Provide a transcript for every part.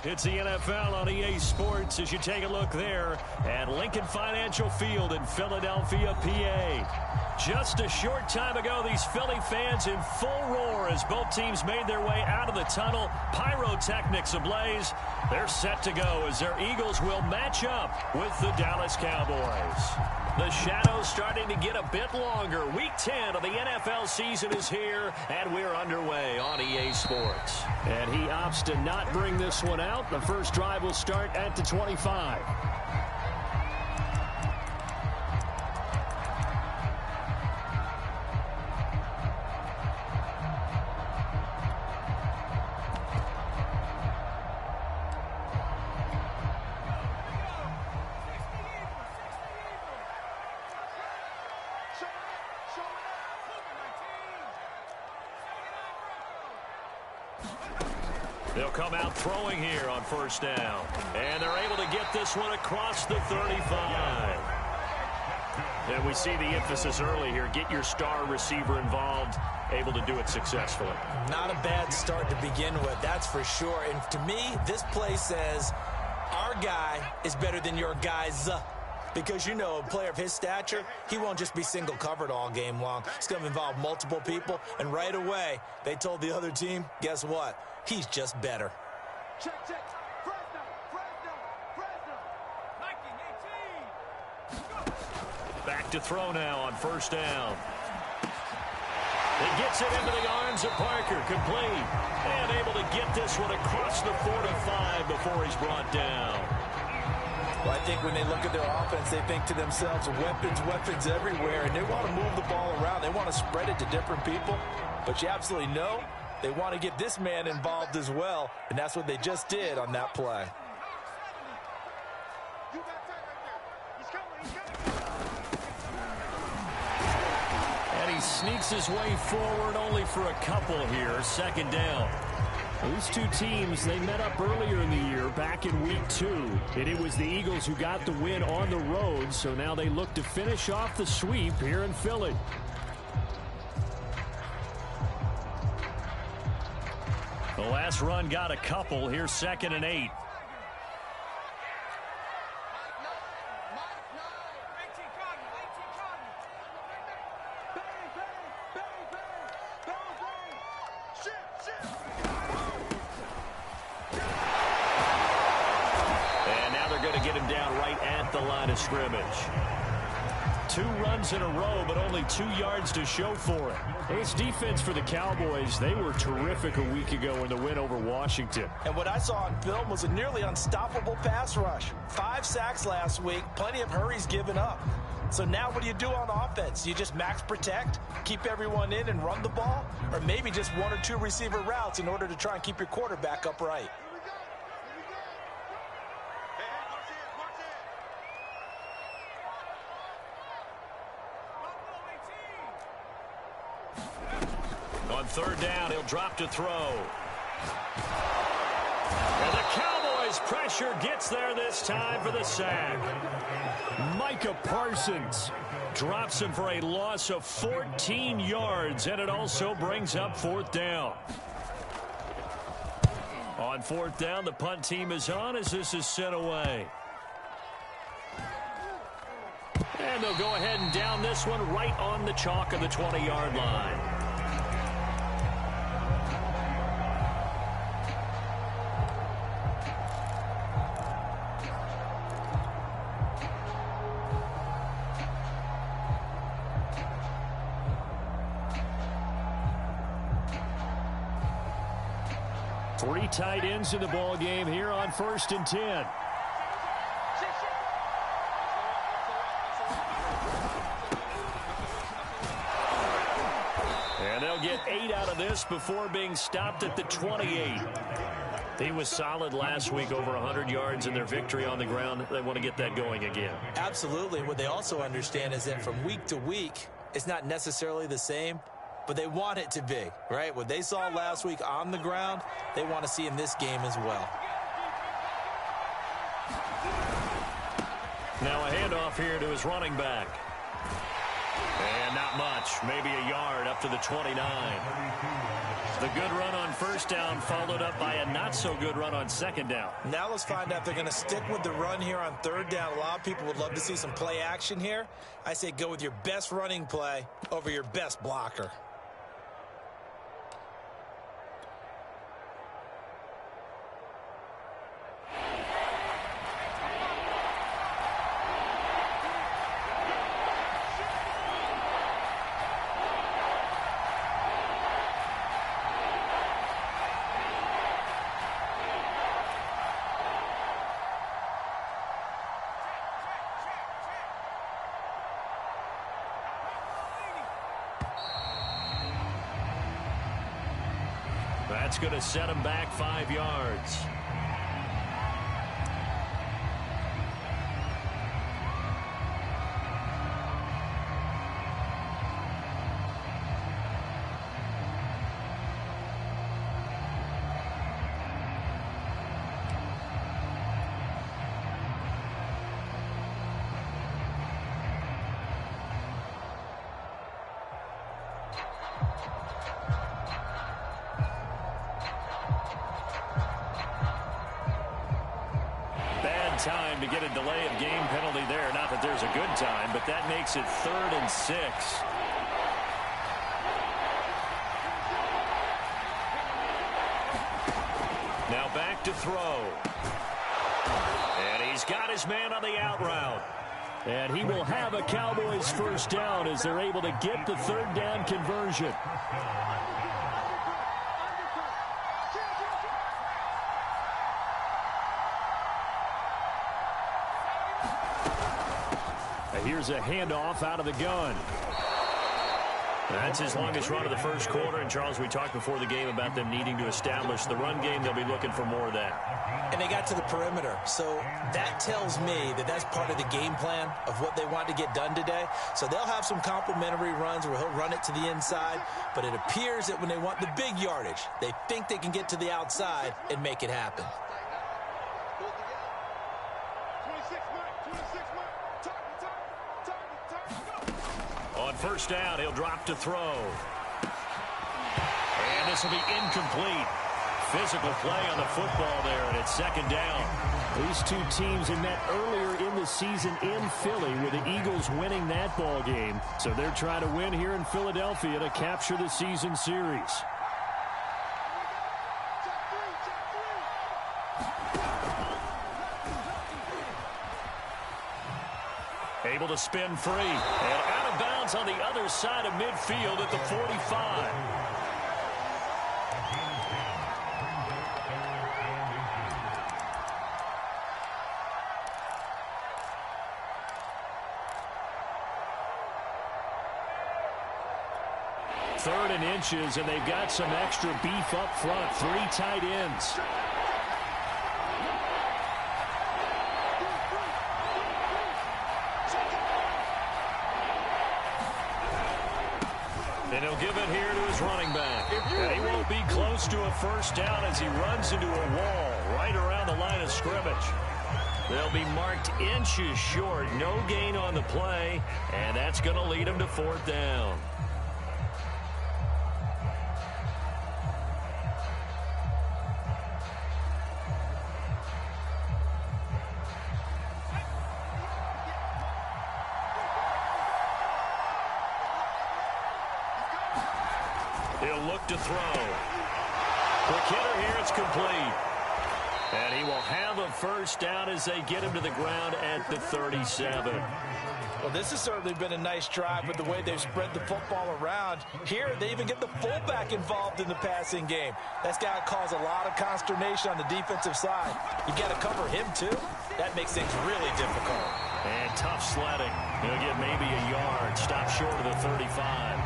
It's the NFL on EA Sports as you take a look there at Lincoln Financial Field in Philadelphia, PA. Just a short time ago, these Philly fans in full roar as both teams made their way out of the tunnel. Pyrotechnics ablaze. They're set to go as their Eagles will match up with the Dallas Cowboys. The shadows starting to get a bit longer. Week 10 of the NFL season is here, and we're underway on EA Sports. And he opts to not bring this one out. The first drive will start at the 25. They'll come out throwing here on first down. And they're able to get this one across the 35. And we see the emphasis early here. Get your star receiver involved, able to do it successfully. Not a bad start to begin with, that's for sure. And to me, this play says our guy is better than your guys. Because, you know, a player of his stature, he won't just be single covered all game long. It's going to involve multiple people. And right away, they told the other team, guess what? He's just better. Check. Fresno. Nike 18. Back to throw now on first down. He gets it into the arms of Parker, complete. And able to get this one across the 45 before he's brought down. Well, I think when they look at their offense, they think to themselves, weapons everywhere, and they want to move the ball around. They want to spread it to different people. But you absolutely know they want to get this man involved as well, and that's what they just did on that play. And he sneaks his way forward only for a couple here. Second down. These two teams, they met up earlier in the year, back in week 2. And it was the Eagles who got the win on the road, so now they look to finish off the sweep here in Philly. The last run got a couple. Here's 2nd and 8. And now they're going to get him down right at the line of scrimmage. 2 runs in a row, but only 2 yards to show for it. It's defense for the Cowboys. They were terrific a week ago in the win over Washington. And what I saw on film was a nearly unstoppable pass rush. 5 sacks last week, plenty of hurries given up. So now what do you do on offense? You just max protect, keep everyone in and run the ball? Or maybe just 1 or 2 receiver routes in order to try and keep your quarterback upright? On third down, he'll drop to throw. And the Cowboys' pressure gets there this time for the sack. Micah Parsons Drops him for a loss of 14 yards, and it also brings up 4th down. On 4th down, the punt team is on as this is sent away. And they'll go ahead and down this one right on the chalk of the 20-yard line. Three tight ends in the ball game here on 1st and 10. And they'll get 8 out of this before being stopped at the 28. He was solid last week, over 100 yards in their victory on the ground. They want to get that going again. Absolutely. What they also understand is that from week to week, it's not necessarily the same, but they want it to be, right? What they saw last week on the ground, they want to see in this game as well. Now a handoff here to his running back. And not much, maybe a yard up to the 29. The good run on first down followed up by a not-so-good run on second down. Now let's find out if they're going to stick with the run here on third down. A lot of people would love to see some play action here. I say go with your best running play over your best blocker. That's going to set him back 5 yards. Time to get a delay of game penalty there. Not that there's a good time, but that makes it 3rd and 6. Now back to throw. And he's got his man on the out route. And he will have a Cowboys first down as they're able to get the third down conversion. Here's a handoff out of the gun. That's his longest run of the first quarter. And, Charles, we talked before the game about them needing to establish the run game. They'll be looking for more of that. And they got to the perimeter. So that tells me that that's part of the game plan of what they want to get done today. So they'll have some complementary runs where he'll run it to the inside. But it appears that when they want the big yardage, they think they can get to the outside and make it happen. On first down, he'll drop to throw. And this will be incomplete. Physical play on the football there, and it's second down. These two teams had met earlier in the season in Philly with the Eagles winning that ball game. So they're trying to win here in Philadelphia to capture the season series. Able to spin free. And out of bounds on the other side of midfield at the 45. Third and inches, and they've got some extra beef up front. 3 tight ends. And he'll give it here to his running back. And he won't be close to a first down as he runs into a wall right around the line of scrimmage. They'll be marked inches short. No gain on the play, and that's going to lead him to 4th down. He'll look to throw. Quick hitter here, it's complete. And he will have a first down as they get him to the ground at the 37. Well, this has certainly been a nice drive with the way they've spread the football around. Here, they even get the fullback involved in the passing game. That's got to cause a lot of consternation on the defensive side. You got to cover him, too. That makes things really difficult. And tough sledding. He'll get maybe a yard. Stop short of the 35.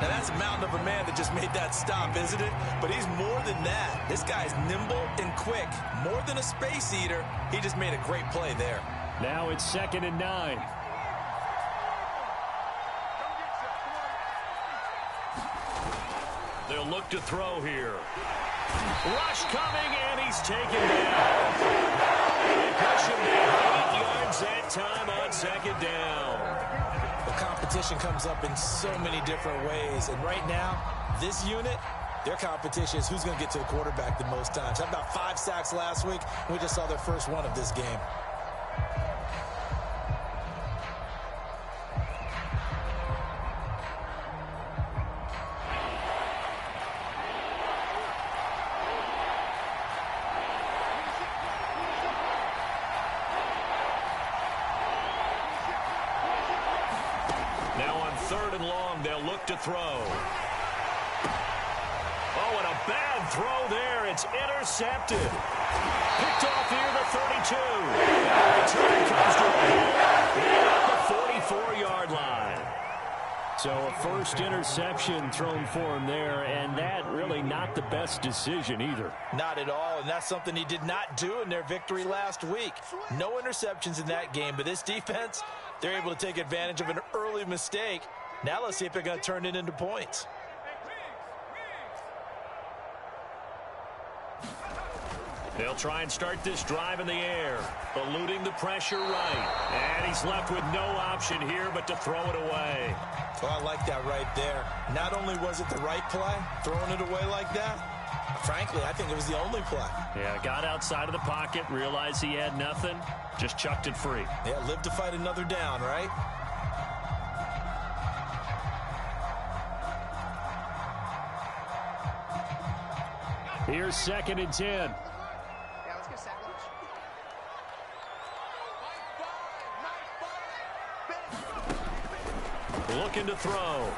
Now, that's a mountain of a man that just made that stop, isn't it? But he's more than that. This guy's nimble and quick. More than a space eater, he just made a great play there. Now it's 2nd and 9. They'll look to throw here. Rush coming, and he's taken down. They push him down 8 yards that time on 2nd down. The competition competition comes up in so many different ways. And right now, this unit, their competition is who's going to get to the quarterback the most times. How about 5 sacks last week? We just saw their first one of this game. Now on 3rd and long, they'll look to throw. Oh, and a bad throw there. It's intercepted. Picked off near the 32. And the return comes to the 44-yard line. So a first interception thrown for him there, and that really not the best decision either. Not at all, and that's something he did not do in their victory last week. No interceptions in that game, but this defense, they're able to take advantage of an early mistake. Now let's see if they're going to turn it into points. They'll try and start this drive in the air, eluding the pressure right. And he's left with no option here but to throw it away. Oh, I like that right there. Not only was it the right play, throwing it away like that, frankly, I think it was the only play. Yeah, got outside of the pocket, realized he had nothing, just chucked it free. Yeah, live to fight another down, right? Here's 2nd and 10. Looking to throw.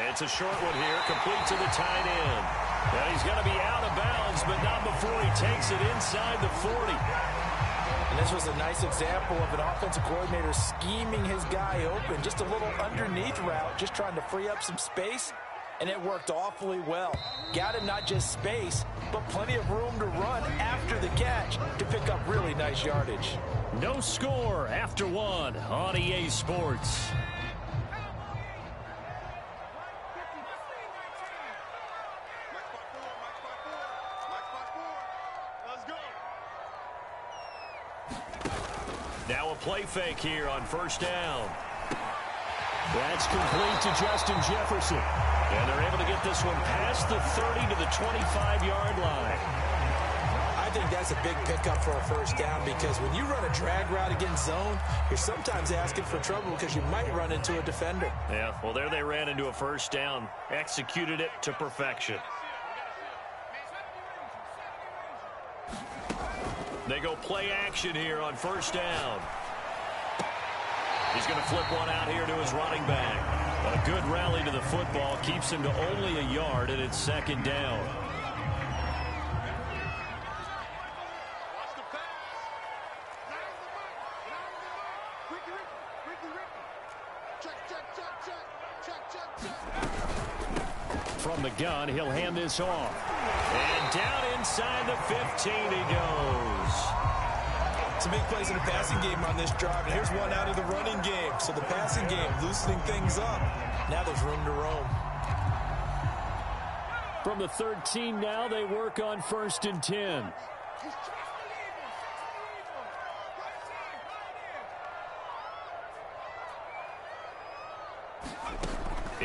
It's a short one here, complete to the tight end. And he's going to be out of bounds, but not before he takes it inside the 40. And this was a nice example of an offensive coordinator scheming his guy open. Just a little underneath route, just trying to free up some space. And it worked awfully well. Got him not just space, but plenty of room to run after the catch to pick up really nice yardage. No score after 1 on EA Sports. Now a play fake here on 1st down. That's complete to Justin Jefferson. And they're able to get this one past the 30 to the 25-yard line. I think that's a big pickup for a 1st down because when you run a drag route against zone, you're sometimes asking for trouble because you might run into a defender. Yeah, well, there they ran into a 1st down. Executed it to perfection. They go play action here on 1st down. He's going to flip one out here to his running back. But a good rally to the football keeps him to only a yard, and it's 2nd down. From the gun, he'll hand this off. And down inside the 15 he goes. Some big plays in the passing game on this drive, and here's one out of the running game. So the passing game loosening things up. Now there's room to roam. From the 13 now, they work on 1st and 10.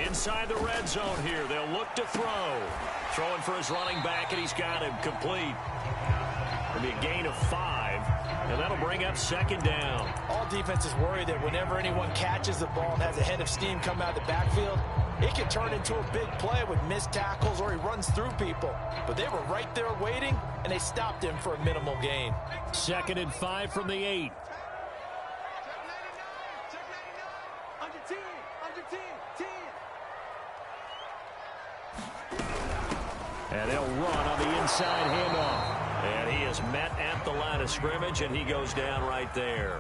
Inside the red zone here, they'll look to throw. Throwing for his running back, and he's got him complete. It'll be a gain of 5, and that'll bring up 2nd down. All defenses worry that whenever anyone catches the ball and has a head of steam come out of the backfield, it can turn into a big play with missed tackles or he runs through people. But they were right there waiting, and they stopped him for a minimal gain. 2nd and 5 from the 8. And they'll run on the inside handoff. And he is met at the line of scrimmage, and he goes down right there.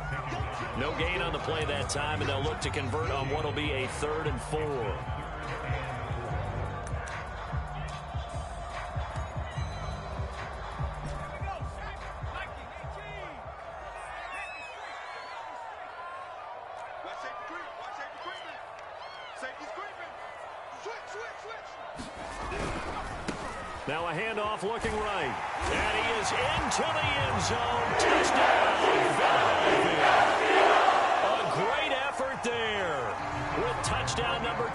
No gain on the play that time, and they'll look to convert on what will be a 3rd and 4. Now a handoff looking right. And he is into the end zone. Touchdown, Philadelphia. A great effort there.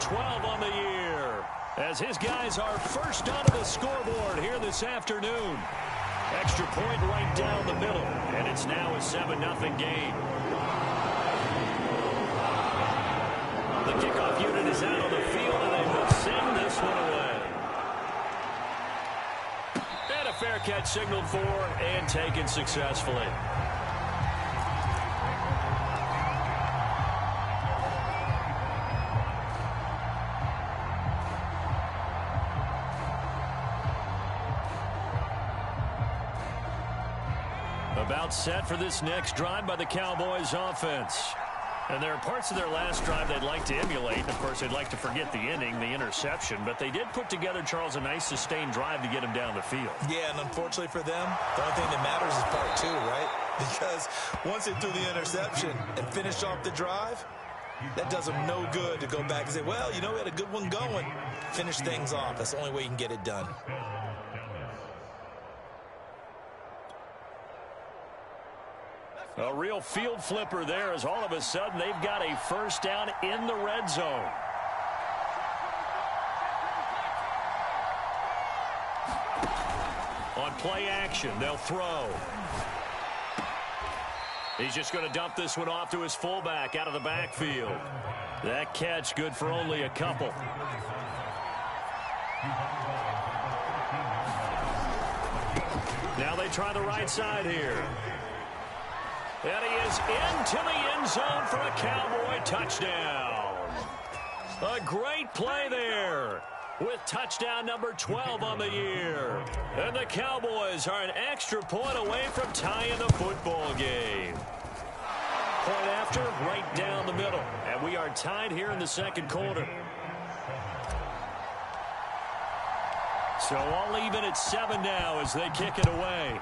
12 on the year, as his guys are first onto the scoreboard here this afternoon. Extra point right down the middle, and it's now a 7-0 game. The kickoff unit is out on the field, and they will send this one away. And a fair catch signaled for and taken successfully. About set for this next drive by the Cowboys offense. And there are parts of their last drive they'd like to emulate. Of course, they'd like to forget the inning, the interception. But they did put together, Charles, a nice sustained drive to get him down the field. Yeah, and unfortunately for them, the only thing that matters is part 2, right? Because once they threw the interception and finished off the drive, that does them no good to go back and say, well, you know, we had a good one going. Finish things off. That's the only way you can get it done. A real field flipper there, as all of a sudden they've got a first down in the red zone. On play action, they'll throw. He's just going to dump this one off to his fullback out of the backfield. That catch good for only a couple. Now they try the right side here. And he is into the end zone for a Cowboy touchdown. A great play there with touchdown number 12 on the year. And the Cowboys are an extra point away from tying the football game. Point after, right down the middle. And we are tied here in the second quarter. So all even at 7 now as they kick it away.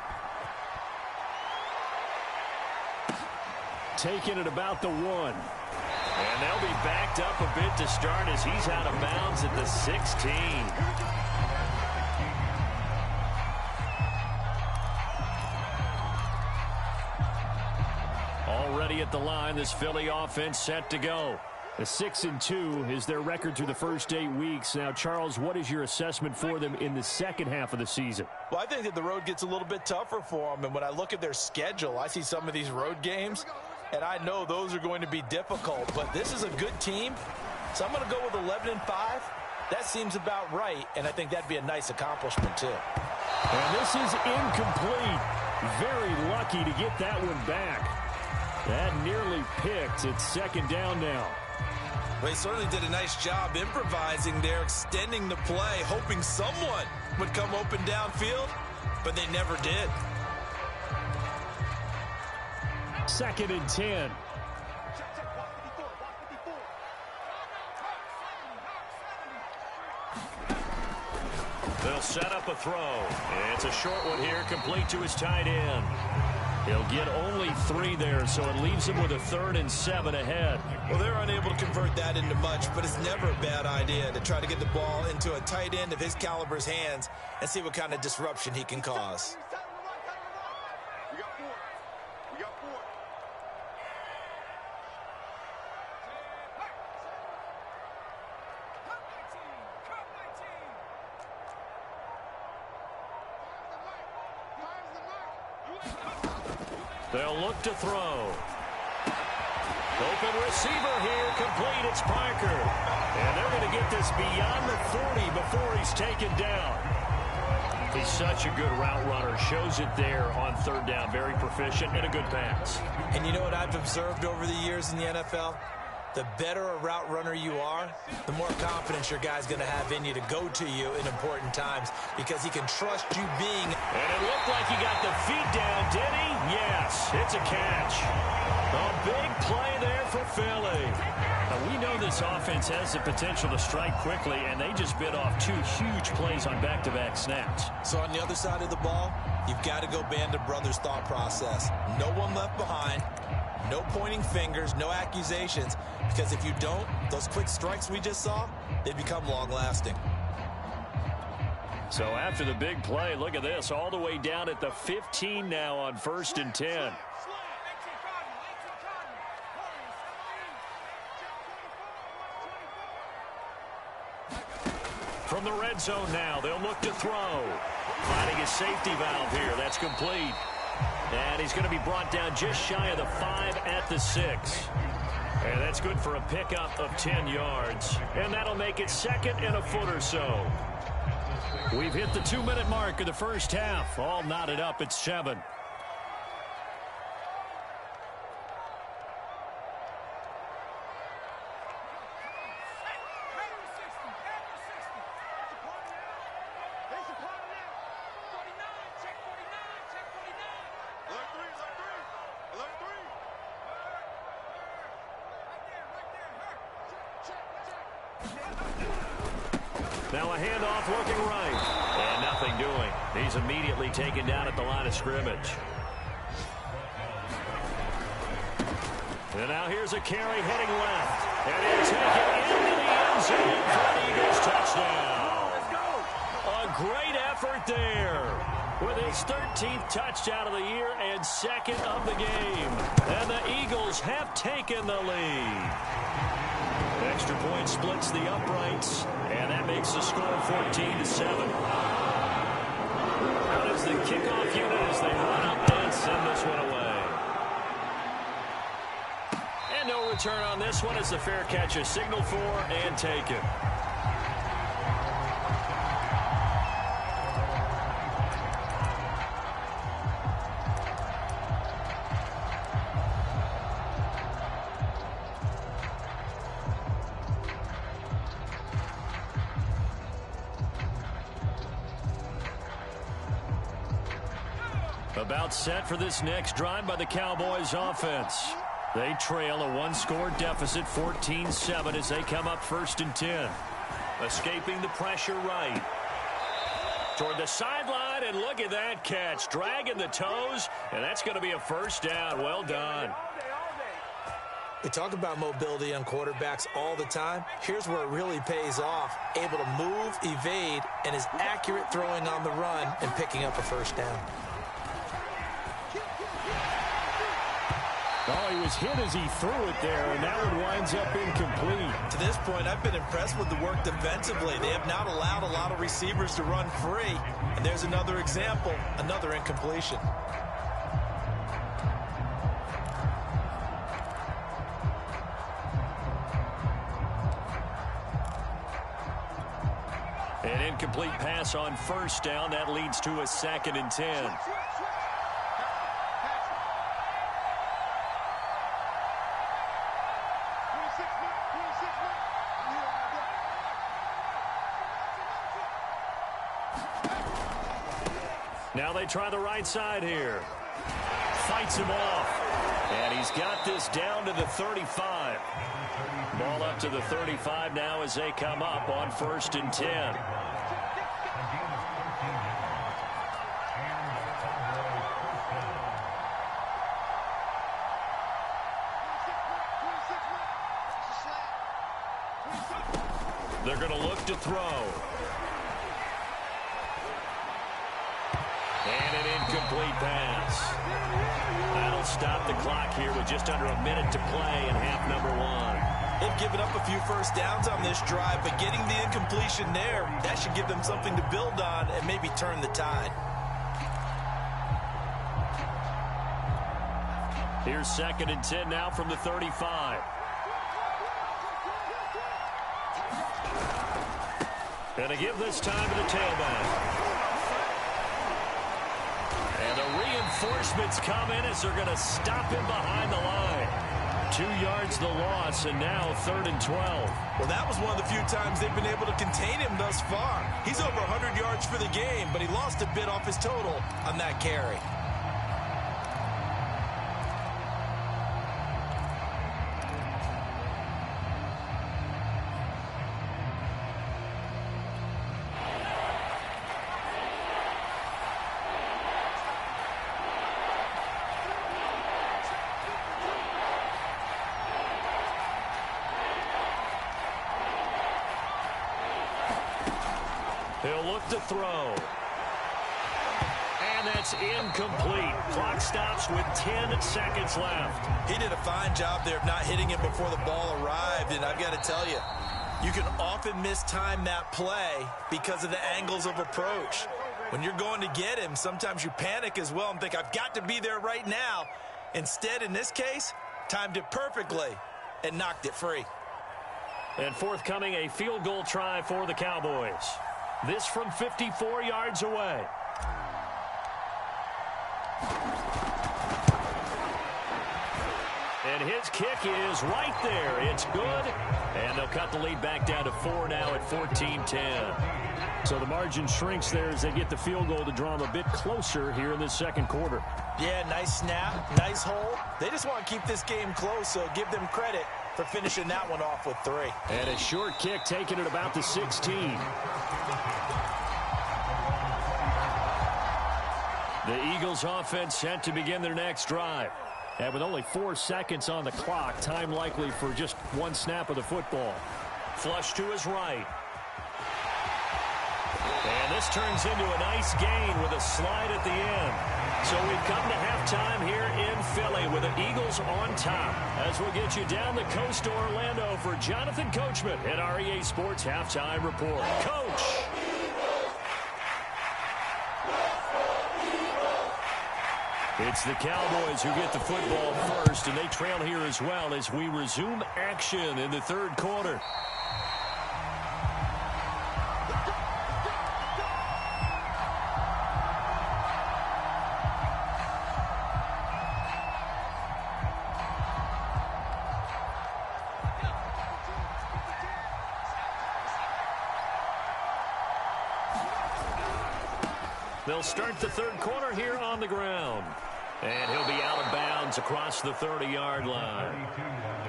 Taking it about the 1. And they'll be backed up a bit to start as he's out of bounds at the 16. Already at the line, this Philly offense set to go. A 6-2 is their record through the first 8 weeks. Now, Charles, what is your assessment for them in the second half of the season? Well, I think that the road gets a little bit tougher for them. And when I look at their schedule, I see some of these road games, and I know those are going to be difficult. But this is a good team, so I'm going to go with 11-5. That seems about right, and I think that'd be a nice accomplishment, too. And this is incomplete. Very lucky to get that one back. That nearly picked. It's second down now. Well, he certainly did a nice job improvising there, extending the play, hoping someone would come open downfield, but they never did. 2nd and 10. They'll set up a throw. It's a short one here, complete to his tight end. He'll get only 3 there, so it leaves him with a 3rd and 7 ahead. Well, they're unable to convert that into much, but it's never a bad idea to try to get the ball into a tight end of his caliber's hands and see what kind of disruption he can cause. They'll look to throw. Open receiver here, complete. It's Parker. And they're going to get this beyond the 40 before he's taken down. He's such a good route runner. Shows it there on 3rd down. Very proficient and a good pass. And you know what I've observed over the years in the NFL? The better a route runner you are, the more confidence your guy's going to have in you to go to you in important times because he can trust you being. And it looked like he got the feet down, did he? Yes, it's a catch. A big play there for Philly. Now, we know this offense has the potential to strike quickly, and they just bit off 2 huge plays on back-to-back snaps. So on the other side of the ball, you've got to go Band of Brothers thought process. No one left behind. No pointing fingers, no accusations, because if you don't, those quick strikes we just saw, they become long-lasting. So after the big play, look at this, all the way down at the 15 now on 1st and 10. the red zone now. They'll look to throw. Finding his safety valve here. That's complete. And he's going to be brought down just shy of the 5 at the 6. And that's good for a pickup of 10 yards. And that'll make it 2nd and a foot or so. We've hit the 2-minute mark of the first half. All knotted up at 7. Now a handoff looking right. And nothing doing. He's immediately taken down at the line of scrimmage. And now here's a carry heading left. And he'll take it into the end zone for an Eagles touchdown. A great effort there. With his 13th touchdown of the year and 2nd of the game. And the Eagles have taken the lead. Extra point splits the uprights, and that makes the score 14-7. Out is the kickoff unit as they run up and send this one away. And no return on this one as the fair catch is signaled for and taken. About set for this next drive by the Cowboys offense. They trail a 1-score deficit, 14-7, as they come up 1st and 10. Escaping the pressure right. Toward the sideline, and look at that catch. Dragging the toes, and that's going to be a first down. Well done. We talk about mobility on quarterbacks all the time. Here's where it really pays off. Able to move, evade, and is accurate throwing on the run and picking up a first down. Oh, he was hit as he threw it there, and that one winds up incomplete. To this point, I've been impressed with the work defensively. They have not allowed a lot of receivers to run free. And there's another example, another incompletion. An incomplete pass on first down. That leads to a 2nd and 10. Now they try the right side here. Fights him off. And he's got this down to the 35. Ball up to the 35 now as they come up on 1st and 10. They're going to look to throw. And an incomplete pass. That'll stop the clock here with just under a minute to play in half number 1. They've given up a few first downs on this drive, but getting the incompletion there, that should give them something to build on and maybe turn the tide. Here's 2nd and 10 now from the 35. And to give this time to the tailback. And the reinforcements come in as they're going to stop him behind the line. 2 yards the loss, and now 3rd and 12. Well, that was one of the few times they've been able to contain him thus far. He's over 100 yards for the game, but he lost a bit off his total on that carry. He'll look to throw. And that's incomplete. Clock stops with 10 seconds left. He did a fine job there of not hitting him before the ball arrived, and I've got to tell you, You can often mistime that play because of the angles of approach. When you're going to get him, sometimes you panic as well and think, I've got to be there right now. Instead, in this case, timed it perfectly and knocked it free. And forthcoming, a field goal try for the Cowboys. This from 54 yards away. And his kick is right there. It's good. And they'll cut the lead back down to 4 now at 14-10. So the margin shrinks there as they get the field goal to draw them a bit closer here in this second quarter. Yeah, nice snap, nice hole. They just want to keep this game close, so give them credit for finishing that one off with 3. And a short kick taken at about the 16. The Eagles offense set to begin their next drive. And with only 4 seconds on the clock, time likely for just 1 snap of the football. Flush to his right. And this turns into a nice gain with a slide at the end. So we've come to halftime here in Philly with the Eagles on top. As we'll get you down the coast to Orlando for Jonathan Coachman at REA Sports Halftime Report. Coach! It's the Cowboys who get the football first, and they trail here as well as we resume action in the third quarter. They'll start the third quarter here on the ground. And he'll be out of bounds across the 30-yard line.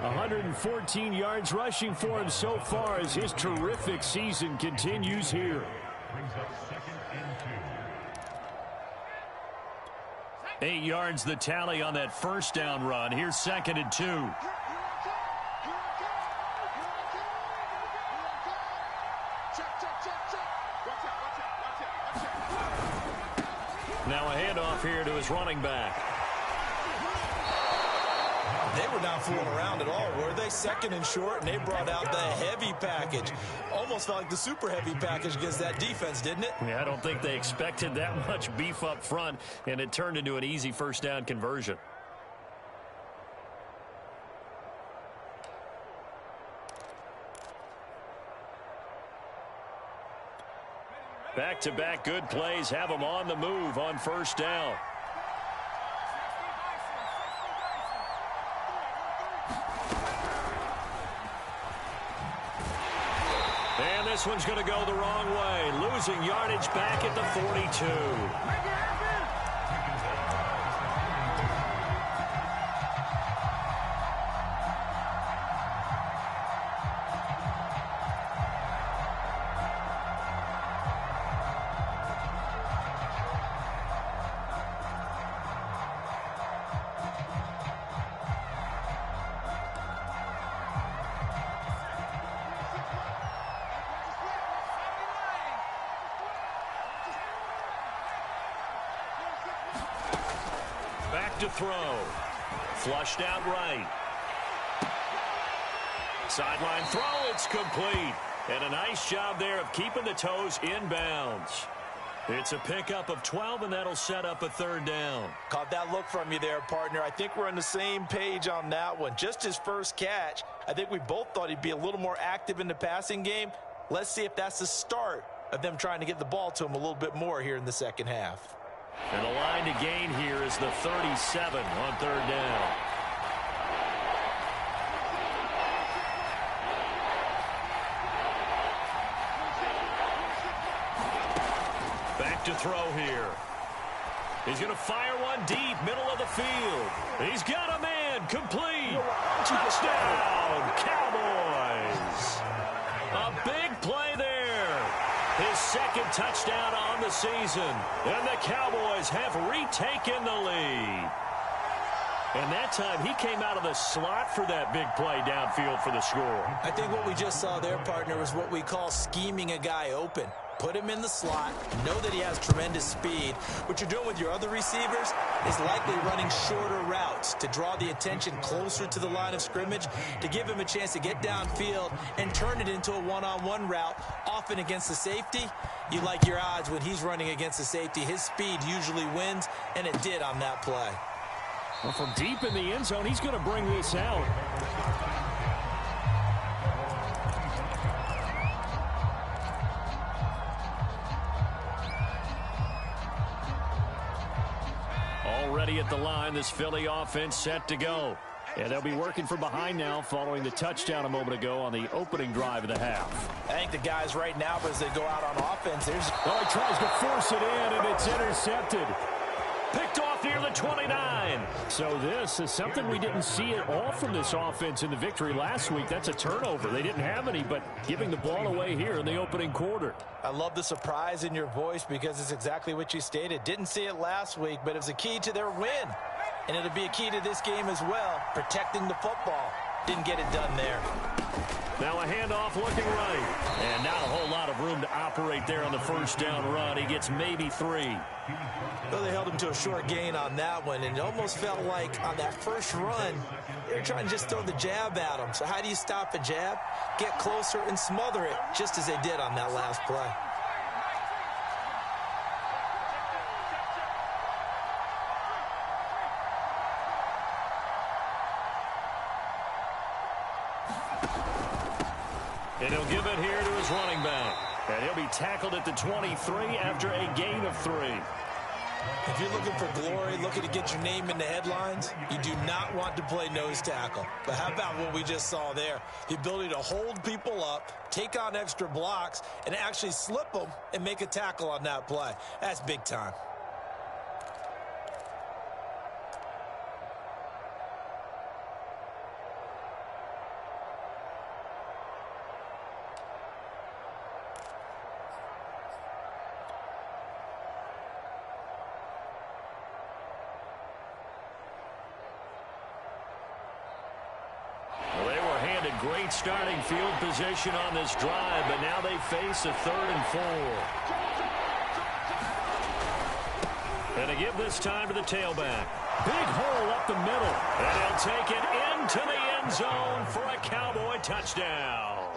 114 yards rushing for him so far as his terrific season continues here. 8 yards the tally on that first down run. Here's 2nd and 2. Now a handoff here to his running back. They were not fooling around at all, were they? 2nd and short, and they brought out the heavy package. Almost felt like the super heavy package against that defense, didn't it? Yeah, I don't think they expected that much beef up front, and it turned into an easy first down conversion. Back-to-back good plays have them on the move on first down. And this one's going to go the wrong way, losing yardage back at the 42. To throw. Flushed out right. Sideline throw. It's complete. And a nice job there of keeping the toes in bounds. It's a pickup of 12, and that'll set up a 3rd down. Caught that look from you there, partner. I think we're on the same page on that one. Just his first catch. I think we both thought he'd be a little more active in the passing game. Let's see if that's the start of them trying to get the ball to him a little bit more here in the second half. And the line to gain here is the 37 on 3rd down. Back to throw here. He's going to fire one deep, middle of the field. He's got a man, complete. Touchdown, Cowboys. A big play there. His 2nd touchdown on the season. And the Cowboys have retaken the lead. And that time he came out of the slot for that big play downfield for the score. I think what we just saw there, partner, is what we call scheming a guy open. put him in the slot, know that he has tremendous speed. What you're doing with your other receivers is likely running shorter routes to draw the attention closer to the line of scrimmage, to give him a chance to get downfield and turn it into a one-on-one route, often against the safety. You like your odds when he's running against the safety. His speed usually wins, and it did on that play. Well, from deep in the end zone, he's going to bring this out. Already at the line, this Philly offense set to go. And they'll be working from behind now following the touchdown a moment ago on the opening drive of the half. I think the guys right now, as they go out on offense, well, he tries to force it in, and it's intercepted. Picked off near the 29. So this is something we didn't see at all from this offense in the victory last week. That's a turnover. They didn't have any, but giving the ball away here in the opening quarter. I love the surprise in your voice because it's exactly what you stated. Didn't see it last week, but it was a key to their win. And it'll be a key to this game as well, protecting the football. Didn't get it done there. Now a handoff looking right. And not a whole lot of room to operate there on the first down run. He gets maybe 3. Well, they held him to a short gain on that one, and it almost felt like on that first run, they were trying to just throw the jab at him. So how do you stop a jab? Get closer and smother it, just as they did on that last play. And he'll give it here to his running back. And he'll be tackled at the 23 after a gain of 3. If you're looking for glory, looking to get your name in the headlines, you do not want to play nose tackle. But how about what we just saw there? The ability to hold people up, take on extra blocks, and actually slip them and make a tackle on that play. That's big time. Great starting field position on this drive, but now they face a 3rd and 4. And to give this time to the tailback. Big hole up the middle. And he'll take it into the end zone for a Cowboy touchdown.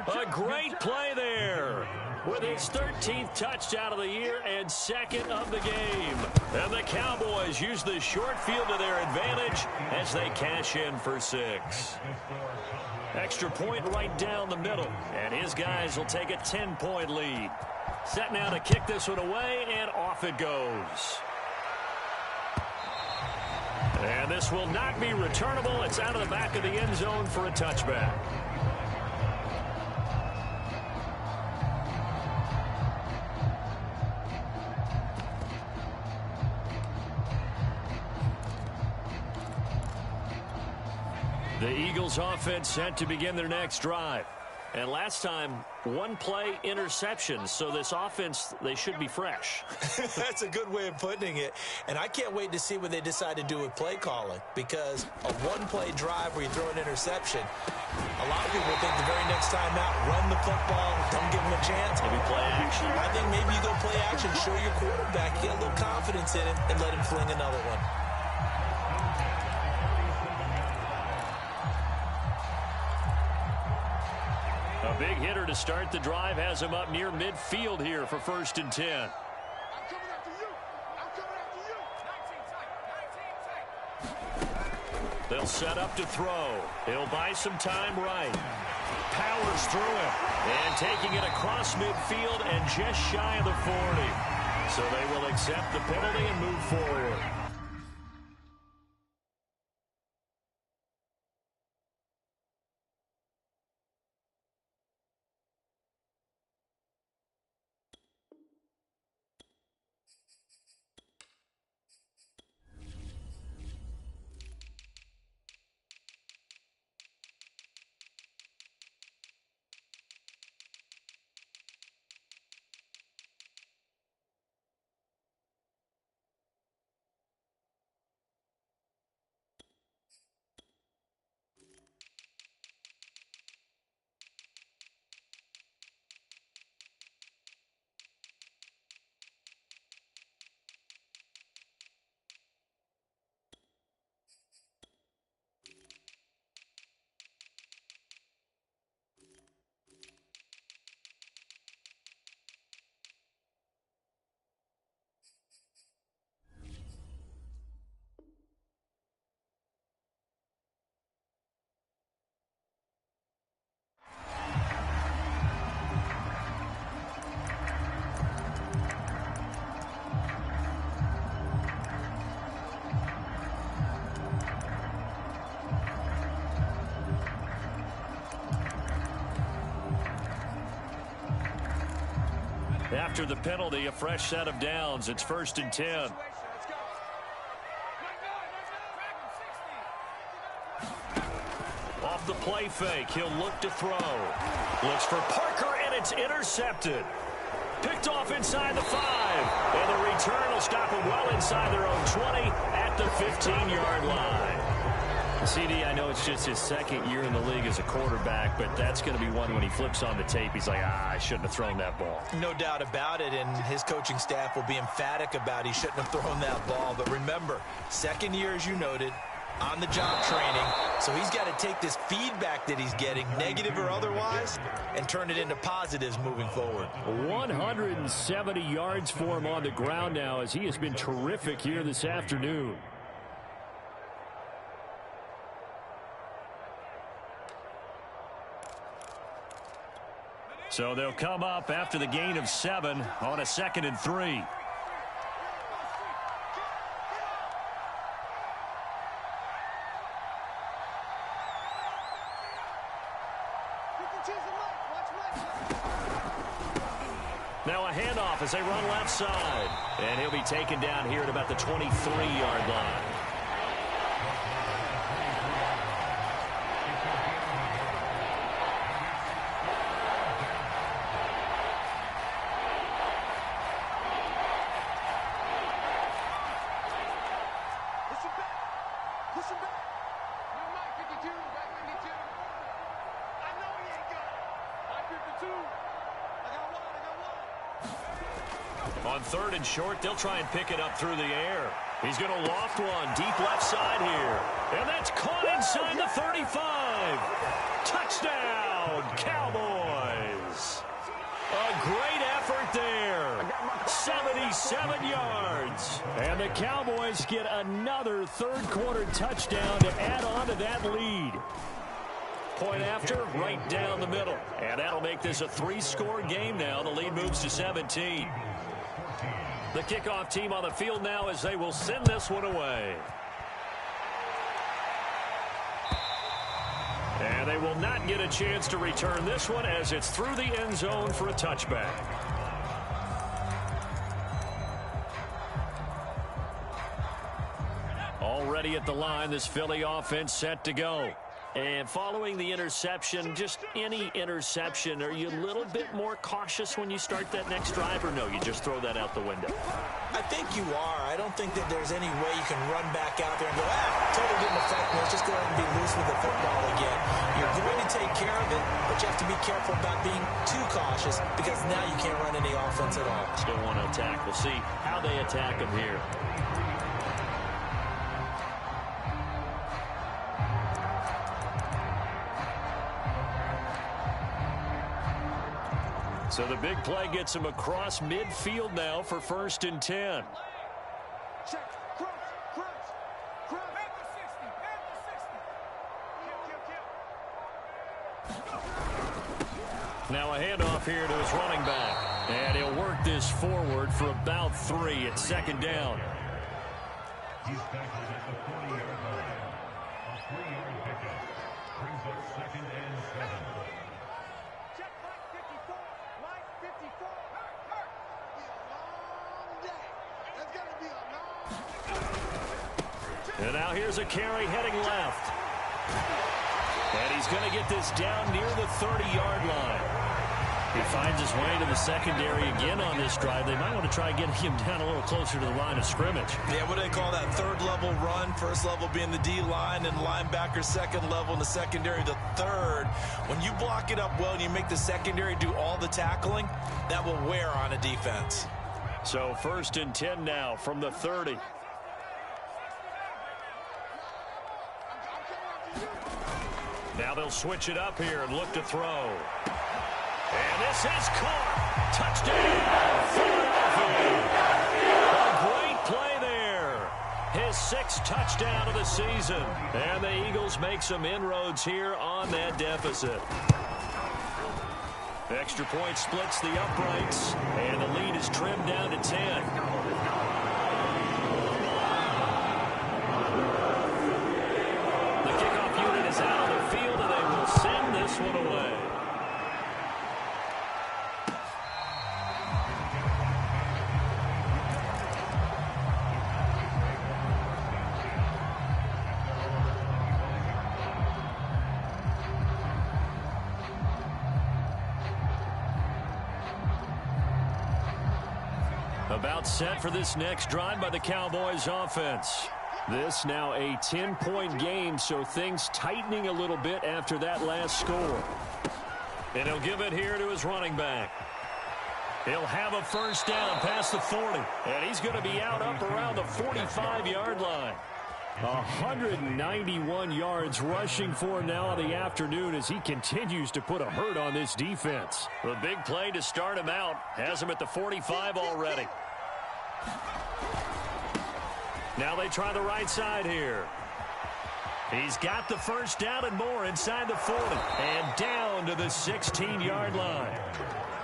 A great play there with his 13th touchdown of the year and 2nd of the game. And the Cowboys use the short field to their advantage as they cash in for 6. Extra point right down the middle, and his guys will take a 10-point lead. Set now to kick this one away, and off it goes. And this will not be returnable. It's out of the back of the end zone for a touchback. The Eagles offense set to begin their next drive. And last time, 1-play interception. So this offense, they should be fresh. That's a good way of putting it. And I can't wait to see what they decide to do with play calling. Because a 1-play drive where you throw an interception, a lot of people think the very next time out, run the football, don't give them a chance. Maybe play action. I think maybe you go play action, show your quarterback, get a little confidence in him, and let him fling another one. A big hitter to start the drive has him up near midfield here for 1st and 10. I'm coming after you. I'm coming after you. 19 tight. They'll set up to throw. He'll buy some time right. Powers through him. And taking it across midfield and just shy of the 40. So they will accept the penalty and move forward. After the penalty, a fresh set of downs. It's 1st and 10. Off the play fake, he'll look to throw. Looks for Parker, and it's intercepted. Picked off inside the 5. And the return will stop them well inside their own 20 at the 15-yard line. CD, I know it's just his second year in the league as a quarterback, but that's going to be one when he flips on the tape. He's like, I shouldn't have thrown that ball. No doubt about it, and his coaching staff will be emphatic about he shouldn't have thrown that ball. But remember, second year, as you noted, on-the-job training, so he's got to take this feedback that he's getting, negative or otherwise, and turn it into positives moving forward. 170 yards for him on the ground now as he has been terrific here this afternoon. So they'll come up after the gain of 7 on a 2nd and 3. Now a handoff as they run left side. And he'll be taken down here at about the 23-yard line. On 3rd and short, they'll try and pick it up through the air. He's going to loft one deep left side here. And that's caught inside the 35. Touchdown, Cowboys. A great effort there. 77 yards. And the Cowboys get another third-quarter touchdown to add on to that lead. Point after, right down the middle. And that'll make this a 3-score game now. The lead moves to 17. The kickoff team on the field now as they will send this one away. And they will not get a chance to return this one as it's through the end zone for a touchback. Already at the line, this Philly offense set to go. And following the interception, just any interception, are you a little bit more cautious when you start that next drive, or no, you just throw that out the window? I think you are. I don't think that there's any way you can run back out there and go, totally didn't affect me. Let's just go ahead and be loose with the football again. You're going to take care of it, but you have to be careful about being too cautious because now you can't run any offense at all. Still want to attack. We'll see how they attack them here. So the big play gets him across midfield now for 1st and 10. Check. Cross. Back to 60. Now a handoff here to his running back. And he'll work this forward for about 3 at 2nd down. He's tackled at the 40-yard line. A 3-yard pickup brings up 2nd and 7. Check Mike 54. Mike 54. Hurt. Be a long day. That's going to be a long. And now here's a carry heading left. And he's going to get this down near the 30-yard line. He finds his way to the secondary again on this drive. They might want to try getting him down a little closer to the line of scrimmage. Yeah, what do they call that? 3rd level run. 1st level being the D-line and linebacker, 2nd level in the secondary, the 3rd. When you block it up well and you make the secondary do all the tackling, that will wear on a defense. So 1st and 10 now from the 30. Now they'll switch it up here and look to throw. And this is caught. Touchdown, Philadelphia. A great play there. His 6th touchdown of the season. And the Eagles make some inroads here on that deficit. Extra point splits the uprights. And the lead is trimmed down to 10. The kickoff unit is out on the field, and they will send this one away. About set for this next drive by the Cowboys offense. This now a 10-point game, so things tightening a little bit after that last score. And he'll give it here to his running back. He'll have a first down past the 40. And he's going to be out up around the 45-yard line. 191 yards rushing for him now on the afternoon as he continues to put a hurt on this defense. The big play to start him out has him at the 45 already. Now they try the right side here. He's got the first down and more inside the 40 and down to the 16-yard line.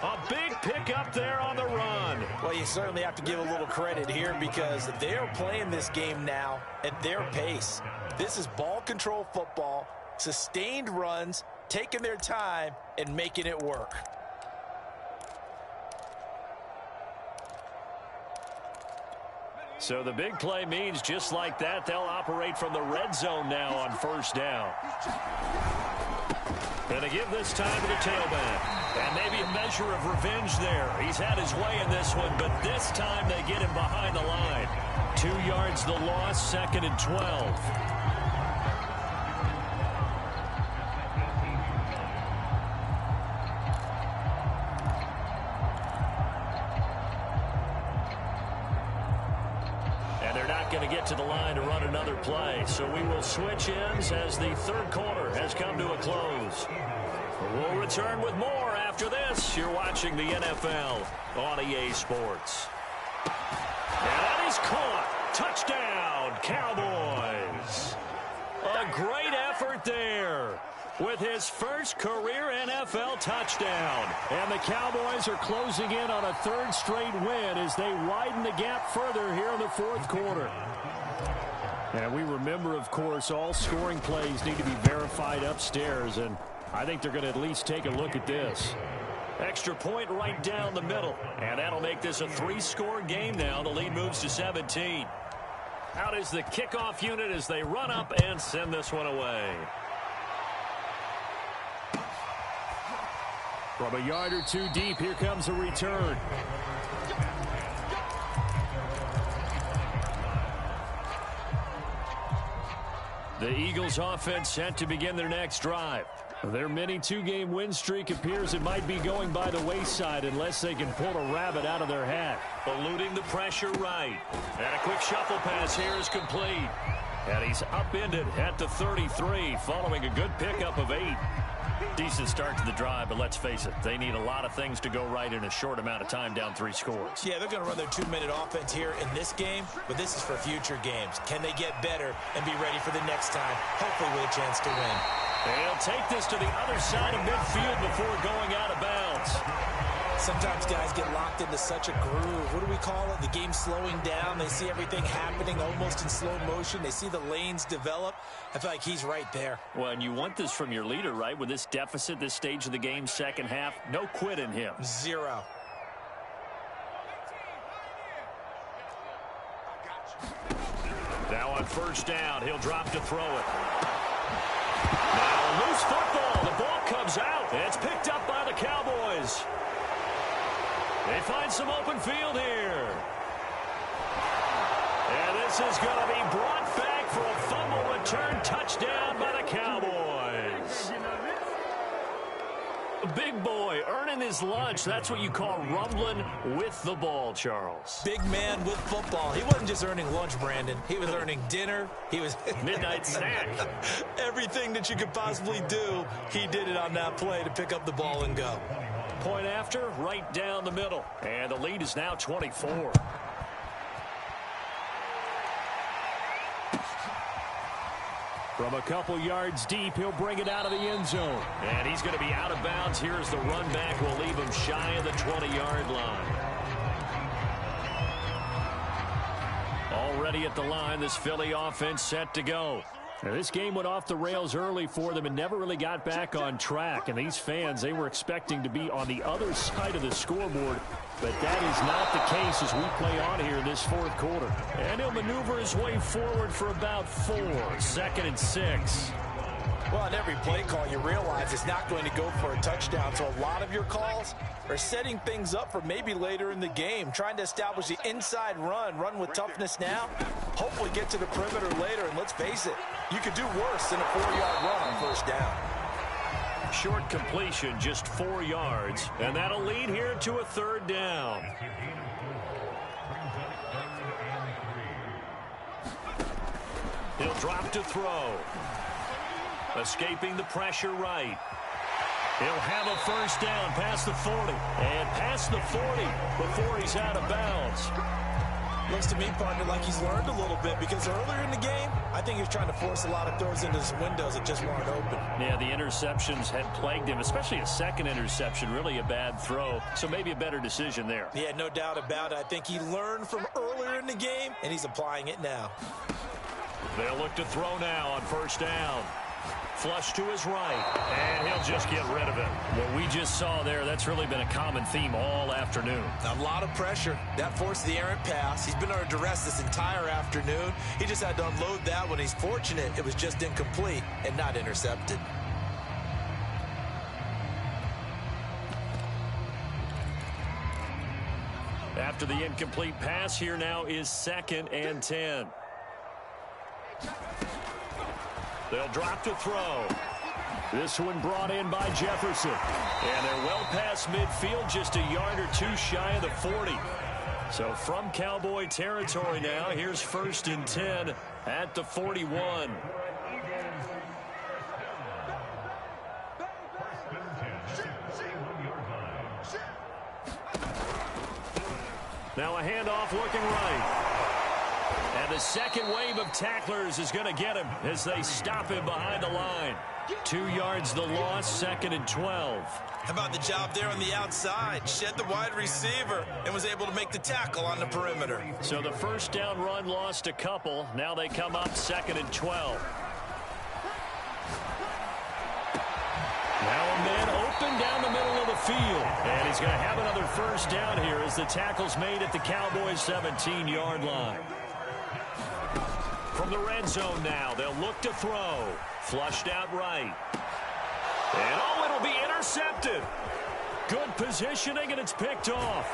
A big pickup there on the run. Well, you certainly have to give a little credit here because they're playing this game now at their pace. This is ball control football, sustained runs, taking their time, and making it work. So the big play means just like that, they'll operate from the red zone now on first down. And to give this time to the tailback. And maybe a measure of revenge there. He's had his way in this one, but this time they get him behind the line. 2 yards the loss, 2nd and 12. And they're not going to get to the line to run another play. So we will switch ends as the third quarter has come to a close. We'll return with more after this. You're watching the NFL on EA Sports. And that is caught. Touchdown, Cowboys. A great effort there with his first career NFL touchdown. And the Cowboys are closing in on a third straight win as they widen the gap further here in the fourth quarter. And we remember, of course, all scoring plays need to be verified upstairs, and I think they're going to at least take a look at this. Extra point right down the middle. And that'll make this a 3-score game now. The lead moves to 17. Out is the kickoff unit as they run up and send this one away. From a yard or two deep, here comes a return. The Eagles offense set to begin their next drive. Their mini 2-game win streak appears it might be going by the wayside unless they can pull a rabbit out of their hat. Eluding the pressure right. And a quick shuffle pass here is complete. And he's upended at the 33 following a good pickup of 8. Decent start to the drive, but let's face it, they need a lot of things to go right in a short amount of time down 3 scores. Yeah, they're going to run their 2-minute offense here in this game, but this is for future games. Can they get better and be ready for the next time, hopefully with a chance to win? They'll take this to the other side of midfield before going out of bounds. Sometimes guys get locked into such a groove. What do we call it? The game slowing down. They see everything happening almost in slow motion. They see the lanes develop. I feel like he's right there. Well, and you want this from your leader, right? With this deficit, this stage of the game, second half, no quit in him. 0. Now on first down, he'll drop to throw it. Now a loose football. The ball comes out. It's picked up by the Cowboys. They find some open field here. And this is going to be brought back for a fumble return touchdown by the Cowboys. A big boy earning his lunch. That's what you call rumbling with the ball, Charles. Big man with football. He wasn't just earning lunch, Brandon. He was earning dinner. He was midnight snack. Everything that you could possibly do, he did it on that play to pick up the ball and go. Point after, right down the middle. And the lead is now 24. From a couple yards deep, he'll bring it out of the end zone. And he's going to be out of bounds here as the run back will leave him shy of the 20-yard line. Already at the line, this Philly offense set to go. Now, this game went off the rails early for them and never really got back on track. And these fans, they were expecting to be on the other side of the scoreboard. But that is not the case as we play on here in this fourth quarter. And he'll maneuver his way forward for about 4. 2nd and 6. Well, on every play call, you realize it's not going to go for a touchdown. So a lot of your calls are setting things up for maybe later in the game, trying to establish the inside run with toughness now, hopefully get to the perimeter later. And let's face it, you could do worse than a 4-yard run on first down. Short completion, just 4 yards, and that'll lead here to a third down. He'll drop to throw. Escaping the pressure right. He'll have a first down past the 40. And past the 40 before he's out of bounds. Looks to me, partner, like he's learned a little bit, because earlier in the game, I think he was trying to force a lot of throws into his windows that just weren't open. Yeah, the interceptions had plagued him, especially a second interception, really a bad throw. So maybe a better decision there. Yeah, no doubt about it. I think he learned from earlier in the game, and he's applying it now. They'll look to throw now on first down. Flush to his right, and he'll just get rid of it. What we just saw there, that's really been a common theme all afternoon. A lot of pressure. That forced the errant pass. He's been under duress this entire afternoon. He just had to unload that when he's fortunate it was just incomplete and not intercepted. After the incomplete pass, here now is 2nd and 10. They'll drop to throw. This one brought in by Jefferson. And they're well past midfield, just a yard or two shy of the 40. So from Cowboy territory now, here's 1st and 10 at the 41. Now a handoff looking right. And the second wave of tacklers is going to get him as they stop him behind the line. 2 yards the loss, 2nd and 12. How about the job there on the outside? Shed the wide receiver and was able to make the tackle on the perimeter. So the first down run lost a couple. Now they come up 2nd and 12. Now a man open down the middle of the field. And he's going to have another first down here as the tackle's made at the Cowboys' 17-yard line. From the red zone now, they'll look to throw. Flushed out right. And it'll be intercepted. Good positioning, and it's picked off.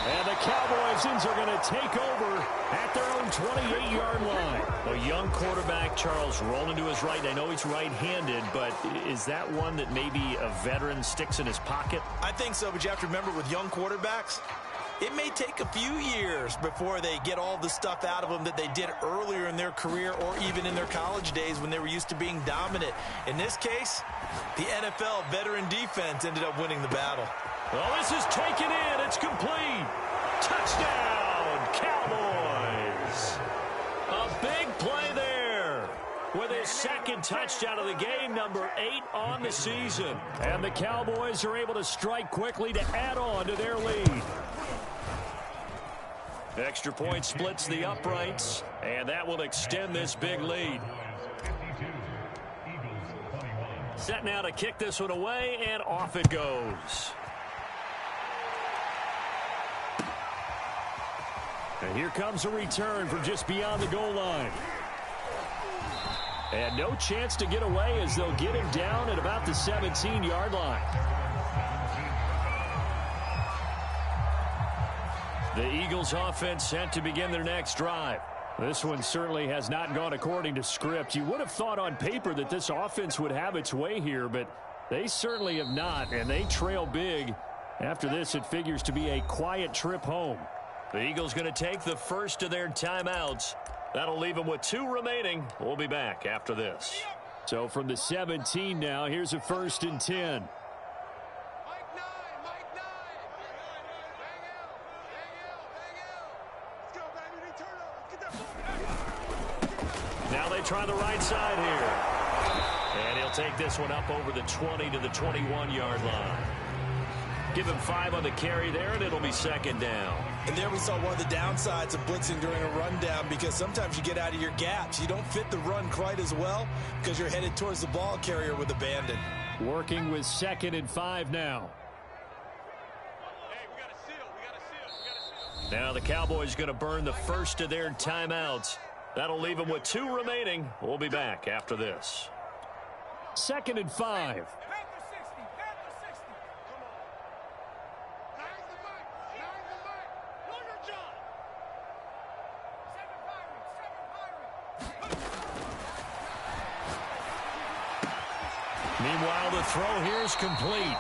And the Cowboys are going to take over at their own 28-yard line. A young quarterback, Charles, rolling to his right. I know he's right-handed, but is that one that maybe a veteran sticks in his pocket? I think so, but you have to remember with young quarterbacks, it may take a few years before they get all the stuff out of them that they did earlier in their career or even in their college days when they were used to being dominant. In this case, the NFL veteran defense ended up winning the battle. Well, this is taken in. It's complete. Touchdown, Cowboys. A big play there with his second touchdown of the game, number 8 on the season. And the Cowboys are able to strike quickly to add on to their lead. Extra point splits the uprights, and that will extend this big lead. Set now to kick this one away, and off it goes. And here comes a return from just beyond the goal line. And no chance to get away as they'll get him down at about the 17-yard line. The Eagles offense set to begin their next drive. This one certainly has not gone according to script. You would have thought on paper that this offense would have its way here, but they certainly have not, and they trail big. After this, it figures to be a quiet trip home. The Eagles going to take the first of their timeouts. That'll leave them with 2 remaining. We'll be back after this. So from the 17 now, here's a 1st and 10. Now they try the right side here. And he'll take this one up over the 20 to the 21-yard line. Give him 5 on the carry there, and it'll be 2nd down. And there we saw one of the downsides of blitzing during a rundown, because sometimes you get out of your gaps. You don't fit the run quite as well because you're headed towards the ball carrier with abandon. Working with 2nd and 5 now. Now the Cowboys going to burn the first of their timeouts. That'll leave them with 2 remaining. We'll be back after this. 2nd and 5. Panther 60. Panther 60. Come on. Nine the mic. Nine the mic. Know your job. 7 firing. 7 firing. Meanwhile, the throw here is complete.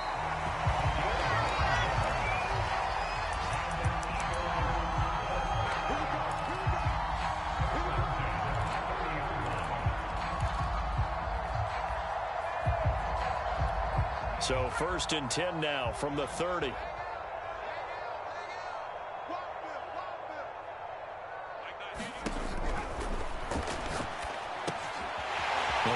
So 1st and 10 now from the 30. The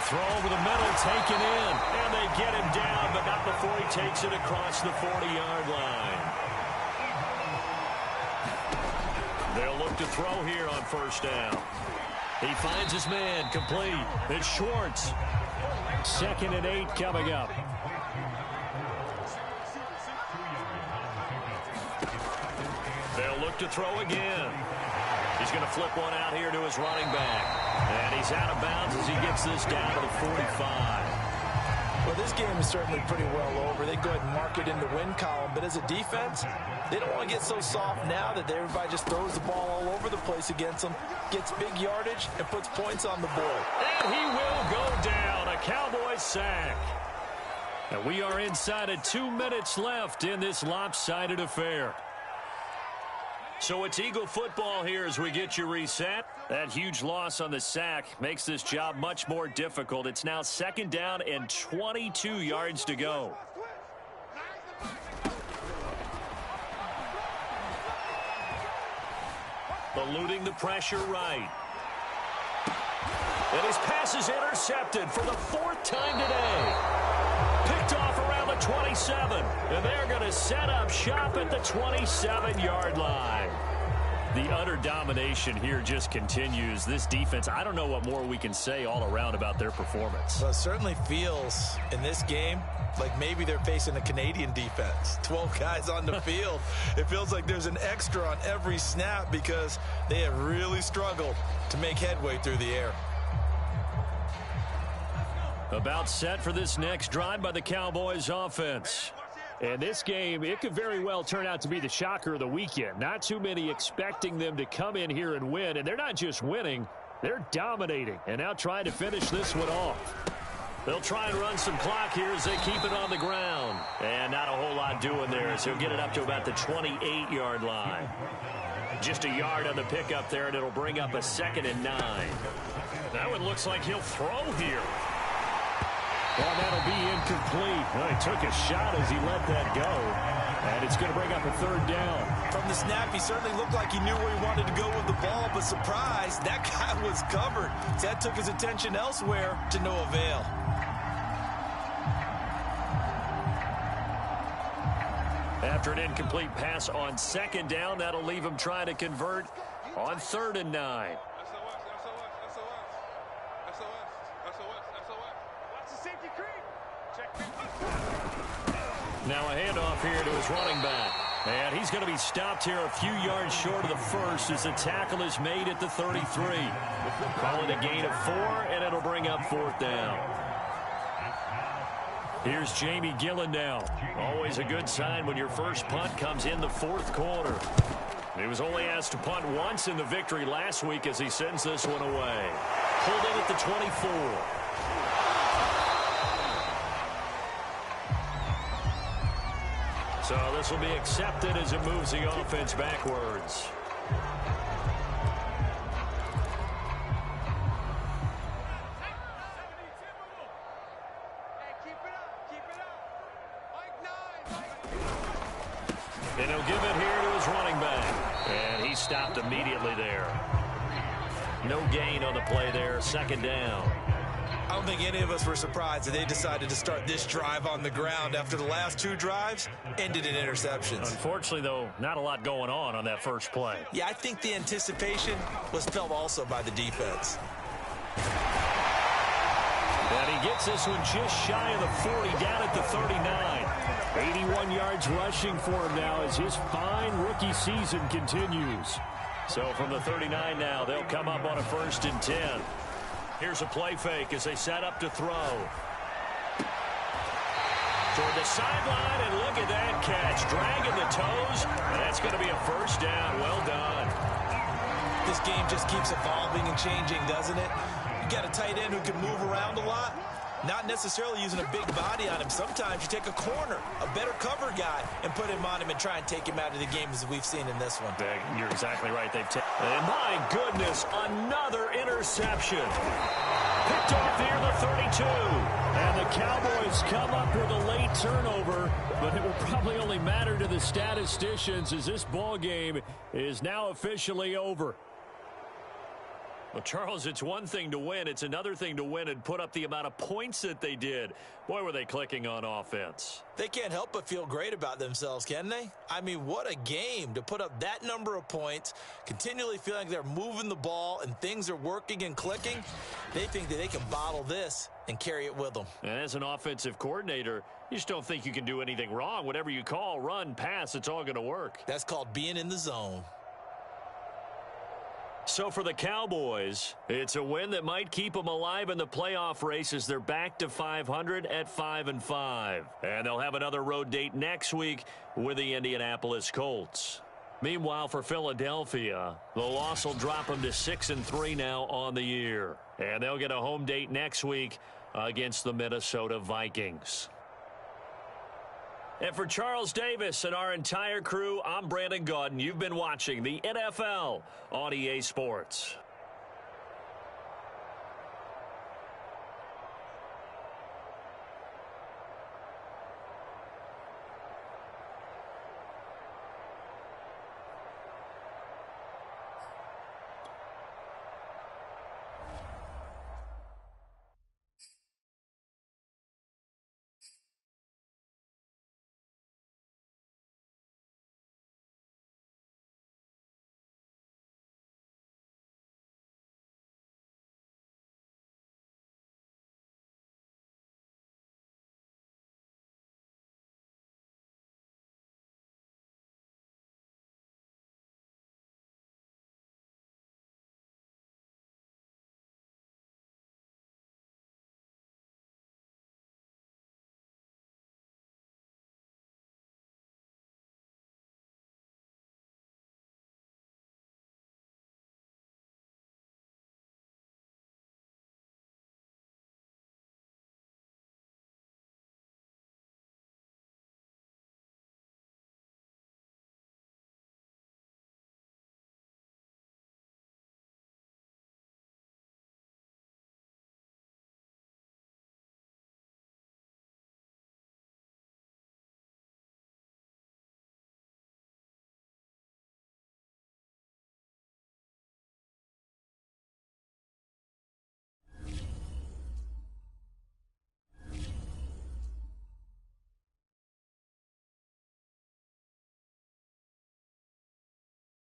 throw over the middle taken in. And they get him down, but not before he takes it across the 40-yard line. They'll look to throw here on 1st down. He finds his man complete. It's Schwartz. 2nd and 8 coming up. They'll look to throw again. He's going to flip one out here to his running back. And he's out of bounds as he gets this down to the 45. Well, this game is certainly pretty well over. They go ahead and mark it in the win column. But as a defense, they don't want to get so soft now that everybody just throws the ball all over the place against them, gets big yardage, and puts points on the board. And he will go down. A Cowboys sack. And we are inside of 2 minutes left in this lopsided affair. So it's Eagle football here as we get you reset. That huge loss on the sack makes this job much more difficult. It's now 2nd down and 22 yards to go. Eluding the pressure right. And his pass is intercepted for the 4th time today. Picked off around the 27. And they're going to set up shop at the 27-yard line. The utter domination here just continues. This defense, I don't know what more we can say all around about their performance. Well, it certainly feels in this game like maybe they're facing a Canadian defense. 12 guys on the field. It feels like there's an extra on every snap because they have really struggled to make headway through the air. About set for this next drive by the Cowboys offense. And this game, it could very well turn out to be the shocker of the weekend. Not too many expecting them to come in here and win. And they're not just winning, they're dominating. And now trying to finish this one off. They'll try and run some clock here as they keep it on the ground. And not a whole lot doing there as he'll get it up to about the 28-yard line. Just a yard on the pickup there, and it'll bring up a 2nd and 9. That one looks like he'll throw here. Well, that'll be incomplete. Well, he took a shot as he let that go. And it's going to bring up a 3rd down. From the snap, he certainly looked like he knew where he wanted to go with the ball, but surprise, that guy was covered. So that took his attention elsewhere to no avail. After an incomplete pass on 2nd down, that'll leave him trying to convert on 3rd and 9. Now a handoff here to his running back. And he's going to be stopped here a few yards short of the 1st as the tackle is made at the 33. Call it a gain of 4, and it'll bring up 4th down. Here's Jamie Gillen now. Always a good sign when your first punt comes in the 4th quarter. He was only asked to punt once in the victory last week as he sends this one away. Pulled in at the 24. So this will be accepted as it moves the offense backwards. And he'll give it here to his running back. And he stopped immediately there. No gain on the play there. 2nd down. I don't think any of us were surprised that they decided to start this drive on the ground after the last 2 drives ended in interceptions. Unfortunately, though, not a lot going on that first play. Yeah, I think the anticipation was felt also by the defense. And he gets this one just shy of the 40, down at the 39. 81 yards rushing for him now as his fine rookie season continues. So from the 39 now, they'll come up on a 1st and 10. Here's a play fake as they set up to throw. Toward the sideline, and look at that catch. Dragging the toes, and that's going to be a first down. Well done. This game just keeps evolving and changing, doesn't it? You got a tight end who can move around a lot. Not necessarily using a big body on him. Sometimes you take a corner, a better cover guy, and put him on him and try and take him out of the game as we've seen in this one. You're exactly right. And my goodness, another interception. Picked off near the 32. And the Cowboys come up with a late turnover, but it will probably only matter to the statisticians as this ball game is now officially over. Well, Charles, it's one thing to win. It's another thing to win and put up the amount of points that they did. Boy, were they clicking on offense. They can't help but feel great about themselves, can they? I mean, what a game to put up that number of points, continually feeling they're moving the ball and things are working and clicking. They think that they can bottle this and carry it with them. And as an offensive coordinator, you just don't think you can do anything wrong. Whatever you call, run, pass, it's all going to work. That's called being in the zone. So for the Cowboys, it's a win that might keep them alive in the playoff race as they're back to 500 at 5-5. And they'll have another road date next week with the Indianapolis Colts. Meanwhile, for Philadelphia, the loss will drop them to 6-3 now on the year. And they'll get a home date next week against the Minnesota Vikings. And for Charles Davis and our entire crew, I'm Brandon Gaudin. You've been watching the NFL on EA Sports.